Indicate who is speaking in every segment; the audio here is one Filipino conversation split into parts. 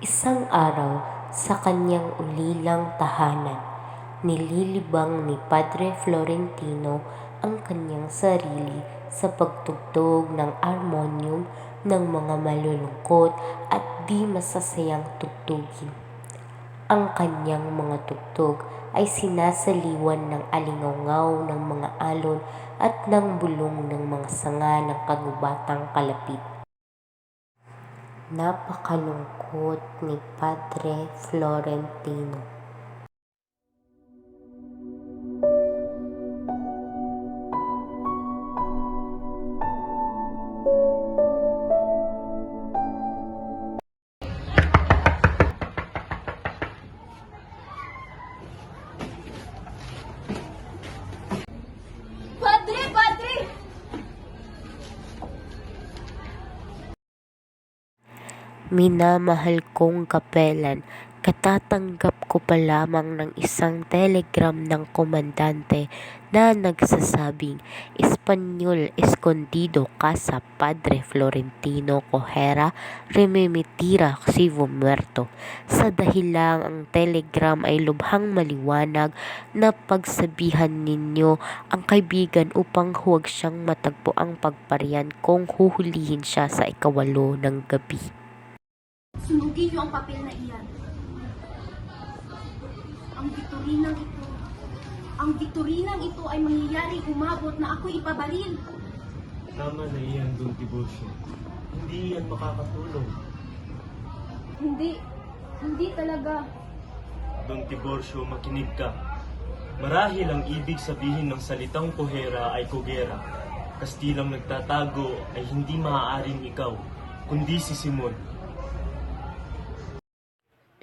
Speaker 1: Isang araw, sa kanyang ulilang tahanan, nililibang ni Padre Florentino ang kanyang sarili sa pagtugtog ng armonium ng mga malulungkot at di masasayang tugtugin. Ang kanyang mga tugtog ay sinasaliwan ng alingawngaw ng mga alon at ng bulong ng mga sanga ng kagubatang kalapit. Napakalungkot ni Padre Florentino.
Speaker 2: Padre! Padre!
Speaker 1: Minamahal kong kapelan, katatanggap ko pa lamang ng isang telegram ng komandante na nagsasabing Espanyol escondido casa Padre Florentino Cojera remimitira sivo muerto. Sa dahilang ang telegram ay lubhang maliwanag na pagsabihan ninyo ang kaibigan upang huwag siyang matagpo ang pagparian kung huhulihin siya sa 8 ng gabi.
Speaker 2: Sunugin niyo ang papel na iyan. Ang Victorinang ito ay mangyayaring umabot na ako'y ipabaril.
Speaker 3: Tama na iyan, Don Tiburcio. Hindi yan makakatulong.
Speaker 2: Hindi talaga.
Speaker 3: Don Tiburcio, makinig ka. Marahil ang ibig sabihin ng salitang Cojera ay Kogera. Kastilang nagtatago ay hindi maaaring ikaw, kundi si Simon.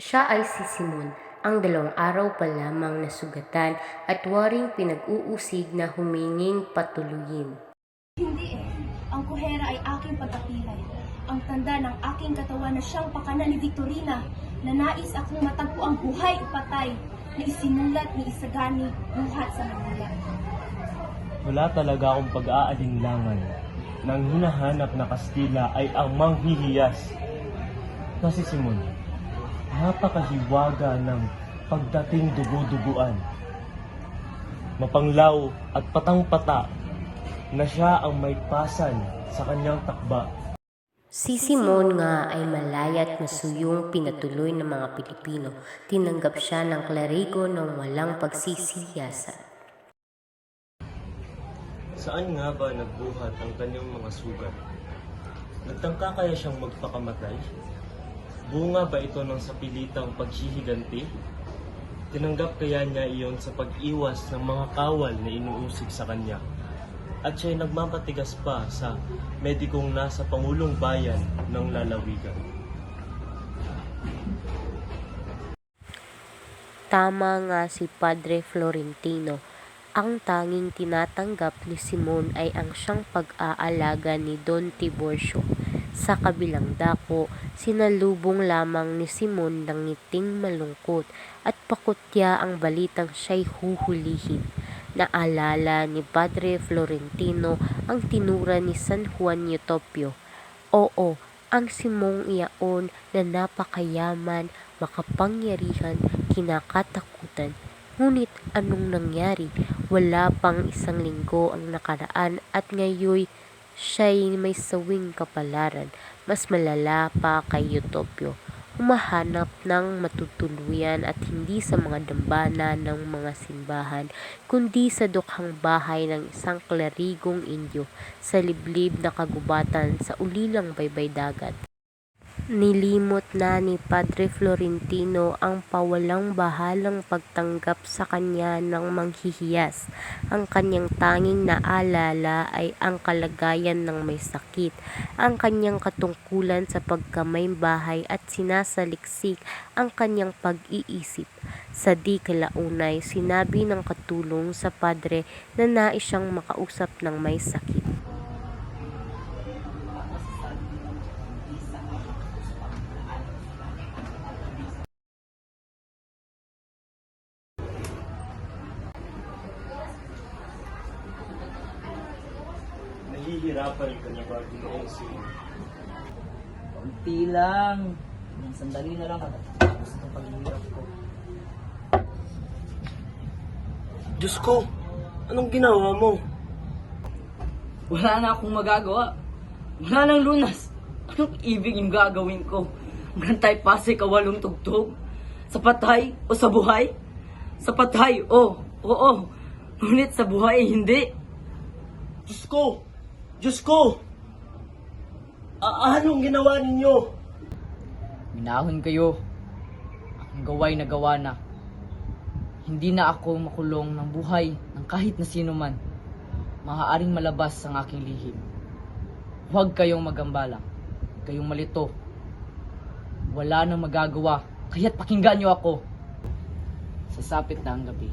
Speaker 1: Siya ay si Simon, ang 2 araw pa lamang nasugatan at waring pinag-uusig na huminging patuluyin.
Speaker 2: Hindi eh. Ang Cojera ay aking pagkapilay. Ang tanda ng aking katawan na siyang pakanan ni Victorina na nais akong matagpo ang buhay o patay na isinulat ni Isagani buhat sa Manila.
Speaker 3: Wala talaga akong pag-aalinlangan na ang hinahanap na Kastila ay ang manghihiyas. Na si Simon, napakahiwaga ng pagdating dugo-duguan. Mapanglaw at patang-pata na siya ang may pasan sa kanyang takba.
Speaker 1: Si Simon nga ay malayat masuyong pinatuloy ng mga Pilipino. Tinanggap siya ng kleriko ng walang pagsisiyasan.
Speaker 3: Saan nga ba nagbuhat ang kanyang mga sugat? Nagtangka kaya siyang magpakamatay? Bunga ba ito ng sapilitang paghihiganti? Tinanggap kaya niya iyon sa pag-iwas ng mga kawal na inuusig sa kanya? At siya'y nagmamatigas pa sa medikong nasa Pangulong Bayan ng lalawigan.
Speaker 1: Tama nga si Padre Florentino. Ang tanging tinatanggap ni Simon ay ang siyang pag-aalaga ni Don Tiburcio. Sa kabilang dako, sinalubong lamang ni Simon ng ngiting malungkot at pakutya ang balitang siya'y huhulihin. Naalala ni Padre Florentino ang tinura ni San Juan Eutopio. Oo, ang Simong iyaon na napakayaman, makapangyarihan, kinakatakutan. Ngunit anong nangyari? Wala pang 1 linggo ang nakaraan at ngayon siya'y may sawing kapalaran, mas malala pa kay Eutopio. Humahanap ng matutuluyan at hindi sa mga dambana ng mga simbahan, kundi sa dukhang bahay ng isang klerigong Indio sa liblib na kagubatan sa ulilang baybay dagat. Nilimot na ni Padre Florentino ang pawalang bahalang pagtanggap sa kanya ng manghihiyas. Ang kanyang tanging naalala ay ang kalagayan ng may sakit, ang kanyang katungkulan sa pagkamay-bahay at sinasaliksik ang kanyang pag-iisip. Sa di kalaunay, sinabi ng katulong sa padre na nais siyang makausap ng may sakit.
Speaker 3: Nahihirapan ka na ba, Ginoong Simon?
Speaker 4: Kunti lang. Ilang sandali na lang at tapos ng paghihirap ko.
Speaker 3: Diyos ko, anong ginawa mo?
Speaker 4: Wala na akong magagawa. Wala nang lunas. Anong ibig yung gagawin ko? Gantay pase kawalong tugtog? Sa patay o sa buhay? Sa patay, oo. Ngunit sa buhay, hindi.
Speaker 3: Diyos ko! Diyos ko! Anong ginawa ninyo?
Speaker 4: Minahon kayo. Ang gaway na gawa na. Hindi na ako makulong ng buhay ng kahit na sino man. Maaaring malabas ang aking lihim. Huwag kayong magambala. Kayong malito. Wala nang magagawa. Kaya't pakinggan niyo ako. Sasapit na ang gabi.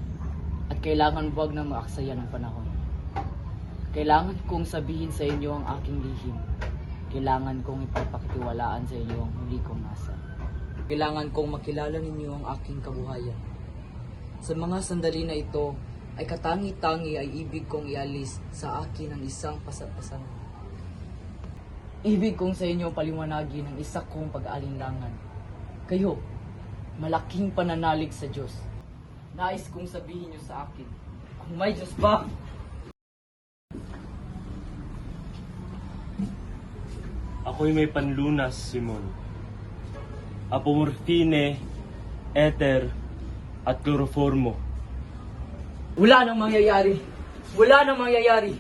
Speaker 4: At kailangan huwag na maaksaya ng panahon. Kailangan kong sabihin sa inyo ang aking lihim. Kailangan kong ipagpakitiwalaan sa inyo ang huli kong nasa. Kailangan kong makilala ninyo ang aking kabuhayan. Sa mga sandali na ito, ay katangi-tangi ay ibig kong ialis sa akin ang isang pasapasan. Ibig kong sa inyo paliwanagin ang isa kong pag-alinlangan. Kayo, malaking pananalig sa Diyos. Nais kong sabihin niyo sa akin, kung may Diyos ba?
Speaker 3: Ako'y may panlunas, Simon. Apomorphine, ether, at chloroformo.
Speaker 4: Wala nang mangyayari. Wala nang mangyayari.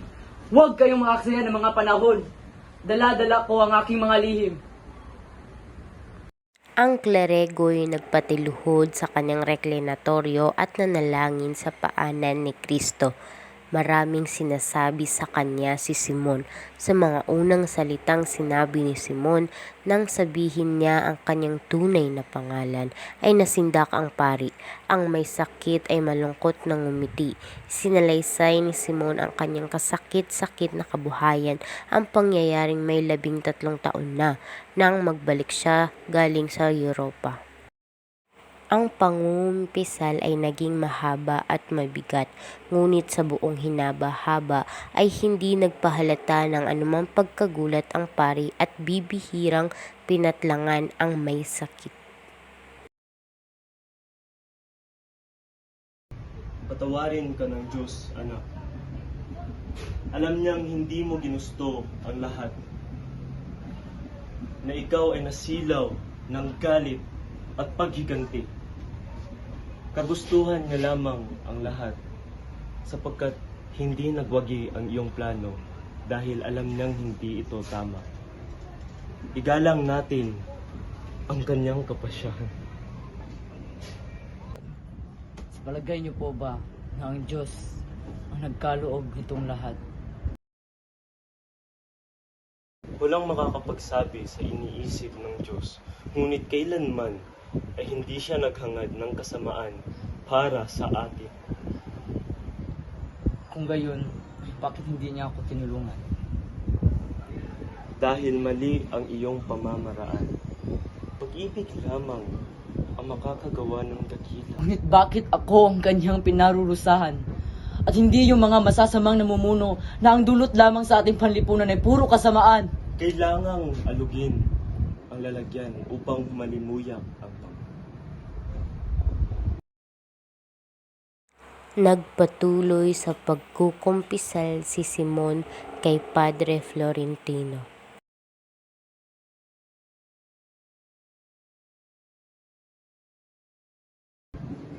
Speaker 4: Huwag kayong makaksaya ng mga panahon. Dala-dala ko ang aking mga lihim.
Speaker 1: Ang klerego'y nagpatiluhod sa kanyang reklinatoryo at nanalangin sa paanan ni Kristo. Maraming sinasabi sa kanya si Simon. Sa mga unang salitang sinabi ni Simon nang sabihin niya ang kanyang tunay na pangalan ay nasindak ang pari. Ang may sakit ay malungkot na ngumiti. Sinalaysay ni Simon ang kanyang kasakit-sakit na kabuhayan, ang pangyayaring may 13 taon na nang magbalik siya galing sa Europa. Ang pangungumpisal ay naging mahaba at mabigat, ngunit sa buong hinaba-haba ay hindi nagpahalata ng anumang pagkagulat ang pari at bibihirang pinatlangan ang may sakit.
Speaker 3: Patawarin ka ng Diyos, anak. Alam niyang hindi mo ginusto ang lahat. Na ikaw ay nasilaw ng galit at paghiganti. Kagustuhan niya lamang ang lahat sapagkat hindi nagwagi ang iyong plano dahil alam niyang hindi ito tama. Igalang natin ang kanyang kapasyahan.
Speaker 4: Sa palagay niyo po ba na ang Diyos ang nagkaloob nitong lahat?
Speaker 3: Walang makakapagsabi sa iniisip ng Diyos, ngunit kailanman ay hindi siya naghangad ng kasamaan para sa atin.
Speaker 4: Kung gayon, bakit hindi niya ako tinulungan?
Speaker 3: Dahil mali ang iyong pamamaraan. Pag-ibig lamang ang makakagawa ng dakila.
Speaker 4: Ngunit bakit ako ang kanyang pinarurusahan? At hindi yung mga masasamang namumuno na ang dulot lamang sa ating panlipunan ay puro kasamaan.
Speaker 3: Kailangang alugin ang lalagyan upang malimuyak ang
Speaker 1: Nagpatuloy sa pagkukumpisal si Simon kay Padre Florentino.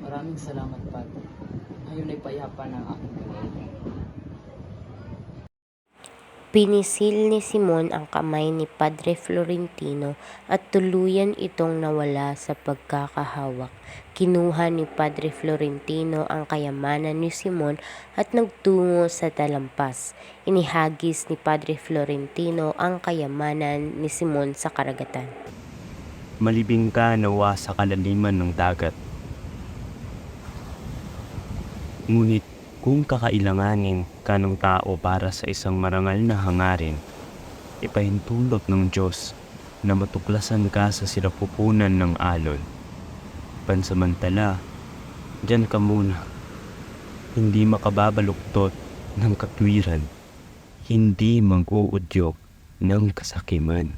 Speaker 4: Maraming salamat, Padre. Ngayon ay payapa na ang aking kalooban.
Speaker 1: Pinisil ni Simon ang kamay ni Padre Florentino at tuluyan itong nawala sa pagkakahawak. Kinuha ni Padre Florentino ang kayamanan ni Simon at nagtungo sa talampas. Inihagis ni Padre Florentino ang kayamanan ni Simon sa karagatan.
Speaker 3: Malibing ka nawa sa kalaliman ng dagat. Ngunit kung kakailanganin ka ng tao para sa isang marangal na hangarin, ipahintulot ng Diyos na matuklasan ka sa sinapupunan ng alon. Pansamantala, diyan ka muna, hindi makababaluktot ng katwiran, hindi mag-uudyok ng kasakiman.